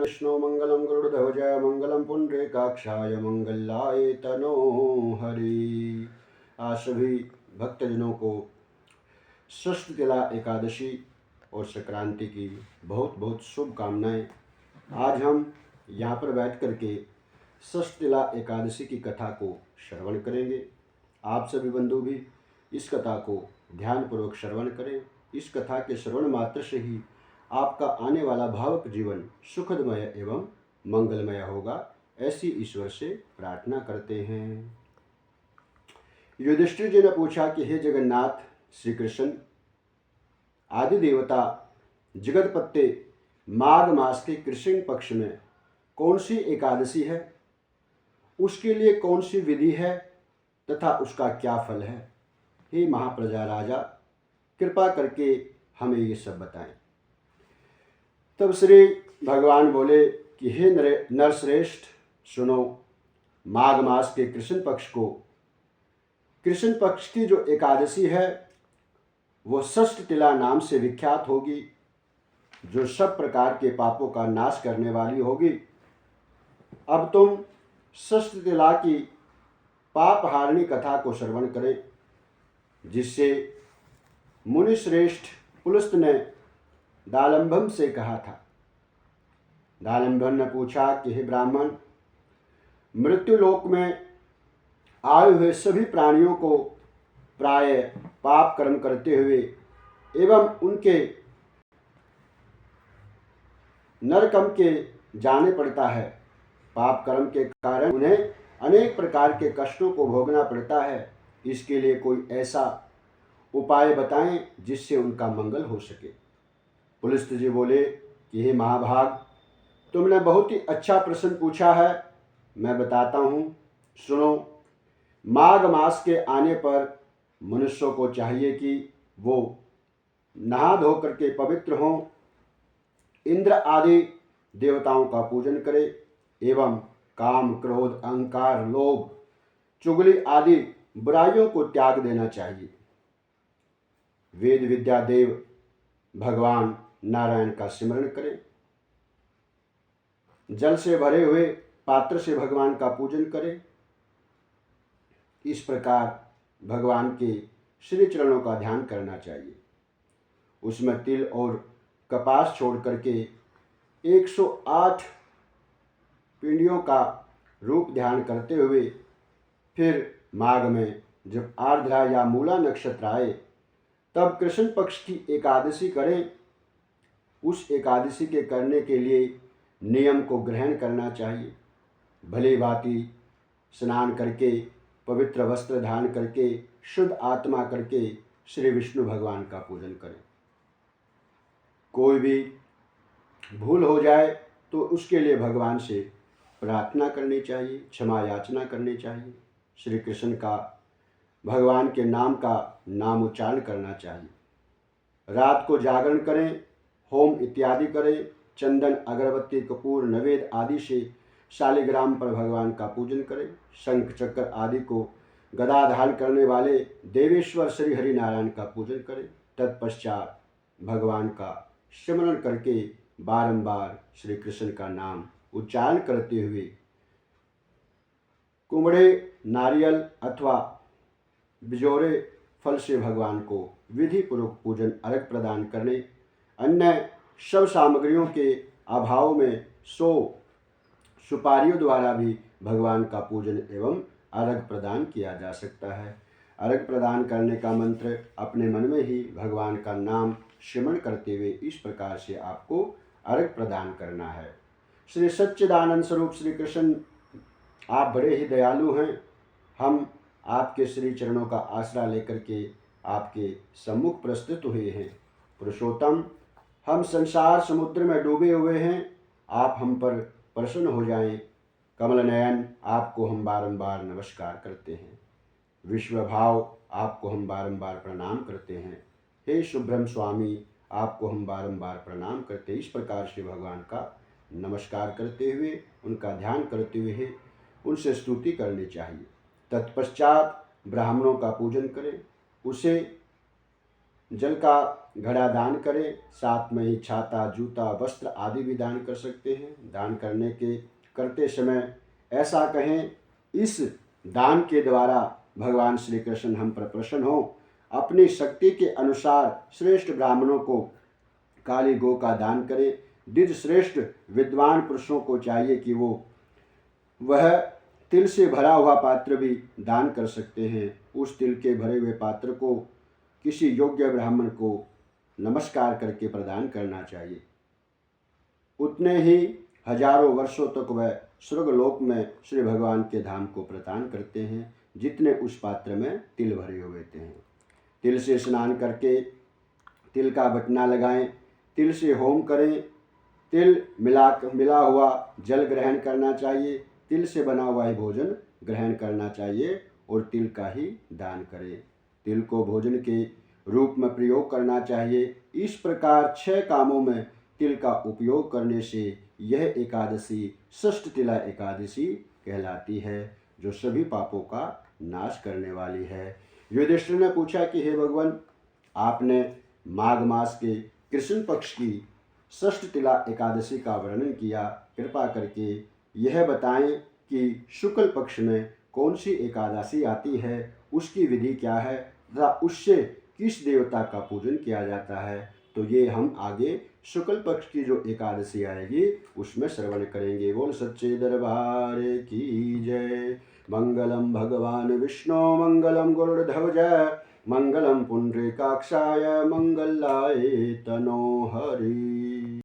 भगवान् विष्णु मंगलम गरुड़ध्वजाय मंगलम पुंडरीकाक्षाय मंगलाय तनो हरि। आज सभी भक्तजनों को षष्ठतिला एकादशी और संक्रांति की बहुत बहुत शुभकामनाएं। आज हम यहाँ पर बैठ करके षष्ठतिला एकादशी की कथा को श्रवण करेंगे। आप सभी बंधु भी इस कथा को ध्यानपूर्वक श्रवण करें। इस कथा के श्रवण मात्र से ही आपका आने वाला भावक जीवन सुखदमय एवं मंगलमय होगा, ऐसी ईश्वर से प्रार्थना करते हैं। युधिष्ठिर जी ने पूछा कि हे जगन्नाथ श्री कृष्ण, आदि देवता जगतपते माघ मास के कृष्ण पक्ष में कौन सी एकादशी है, उसके लिए कौन सी विधि है तथा उसका क्या फल है। हे महाप्रजा राजा, कृपा करके हमें ये सब बताएं। तब श्री भगवान बोले कि हे नरश्रेष्ठ, सुनो, माघ मास के कृष्ण पक्ष की जो एकादशी है वो षष्ठतिला नाम से विख्यात होगी, जो सब प्रकार के पापों का नाश करने वाली होगी। अब तुम षष्ठतिला की पापहारिणी कथा को श्रवण करें, जिससे मुनि श्रेष्ठ पुलस्त ने दालंभम से कहा था। दालंभम ने पूछा कि हे ब्राह्मण, मृत्युलोक में आए हुए सभी प्राणियों को प्राय पाप कर्म करते हुए एवं उनके नरकम के जाने पड़ता है। पाप कर्म के कारण उन्हें अनेक प्रकार के कष्टों को भोगना पड़ता है। इसके लिए कोई ऐसा उपाय बताएं जिससे उनका मंगल हो सके। पुलस्त जी बोले कि हे महाभाग, तुमने बहुत ही अच्छा प्रश्न पूछा है, मैं बताता हूँ, सुनो। माघ मास के आने पर मनुष्यों को चाहिए कि वो नहा धो करके पवित्र हों, इंद्र आदि देवताओं का पूजन करें एवं काम, क्रोध, अहंकार, लोभ, चुगली आदि बुराइयों को त्याग देना चाहिए। वेद विद्या देव भगवान नारायण का स्मरण करें। जल से भरे हुए पात्र से भगवान का पूजन करें। इस प्रकार भगवान के श्री चरणों का ध्यान करना चाहिए। उसमें तिल और कपास छोड़ करके 108 पिंडियों का रूप ध्यान करते हुए फिर माघ में जब आर्द्रा या मूला नक्षत्र आए तब कृष्ण पक्ष की एकादशी करें। उस एकादशी के करने के लिए नियम को ग्रहण करना चाहिए। भली भांति स्नान करके, पवित्र वस्त्र धारण करके, शुद्ध आत्मा करके श्री विष्णु भगवान का पूजन करें। कोई भी भूल हो जाए तो उसके लिए भगवान से प्रार्थना करनी चाहिए, क्षमा याचना करनी चाहिए। श्री कृष्ण का, भगवान के नाम का नाम उच्चारण करना चाहिए। रात को जागरण करें, होम इत्यादि करें। चंदन, अगरबत्ती, कपूर, नवेद आदि से शालिग्राम पर भगवान का पूजन करें। शंख चक्र आदि को गदा धारण करने वाले देवेश्वर श्री हरि नारायण का पूजन करें। तत्पश्चात भगवान का स्मरण करके बारंबार श्री कृष्ण का नाम उच्चारण करते हुए कुमड़े, नारियल अथवा बिजोरे फल से भगवान को विधि पूर्वक पूजन अर्घ प्रदान करने। अन्य सब सामग्रियों के अभाव में 100 सुपारियों द्वारा भी भगवान का पूजन एवं अर्घ प्रदान किया जा सकता है। अर्घ प्रदान करने का मंत्र अपने मन में ही भगवान का नाम स्मरण करते हुए इस प्रकार से आपको अर्घ प्रदान करना है। श्री सच्चिदानंद स्वरूप श्री कृष्ण, आप बड़े ही दयालु हैं। हम आपके श्री चरणों का आसरा लेकर के आपके सम्मुख प्रस्तुत हुए हैं। पुरुषोत्तम, हम संसार समुद्र में डूबे हुए हैं, आप हम पर प्रसन्न हो जाएं। कमल नयन, आपको हम बारंबार नमस्कार करते हैं। विश्व भाव, आपको हम बारंबार प्रणाम करते हैं। हे शुभ्रम स्वामी, आपको हम बारंबार प्रणाम करते हैं। इस प्रकार से भगवान का नमस्कार करते हुए, उनका ध्यान करते हुए उनसे स्तुति करनी चाहिए। तत्पश्चात ब्राह्मणों का पूजन करें। उसे जल का घड़ा दान करें। साथ में ही छाता, जूता, वस्त्र आदि भी दान कर सकते हैं। दान करते समय ऐसा कहें, इस दान के द्वारा भगवान श्री कृष्ण हम पर प्रसन्न हों। अपनी शक्ति के अनुसार श्रेष्ठ ब्राह्मणों को काली गौ का दान करें। द्विज श्रेष्ठ विद्वान पुरुषों को चाहिए कि वह तिल से भरा हुआ पात्र भी दान कर सकते हैं। उस तिल के भरे हुए पात्र को किसी योग्य ब्राह्मण को नमस्कार करके प्रदान करना चाहिए। उतने ही हजारों वर्षों तक वह स्वर्गलोक में श्री भगवान के धाम को प्रदान करते हैं, जितने उस पात्र में तिल भरे हुए हैं। तिल से स्नान करके तिल का बटना लगाएं, तिल से होम करें, तिल मिला हुआ जल ग्रहण करना चाहिए, तिल से बना हुआ ही भोजन ग्रहण करना चाहिए और तिल का ही दान करें। तिल को भोजन के रूप में प्रयोग करना चाहिए। इस प्रकार 6 कामों में तिल का उपयोग करने से यह एकादशी षष्ठ तिला एकादशी कहलाती है, जो सभी पापों का नाश करने वाली है। युधिष्ठिर ने पूछा कि हे भगवान, आपने माघ मास के कृष्ण पक्ष की षष्ठ तिला एकादशी का वर्णन किया, कृपा करके यह बताएं कि शुक्ल पक्ष में कौन सी एकादशी आती है, उसकी विधि क्या है तथा उससे किस देवता का पूजन किया जाता है। तो ये हम आगे शुक्ल पक्ष की जो एकादशी आएगी उसमें श्रवण करेंगे। बोल सच्चे दरबार की जय। मंगलम भगवान विष्णु मंगलम गरुड़ध्वज मंगलम पुंडरीकाक्षाय मंगलाय तनो हरि।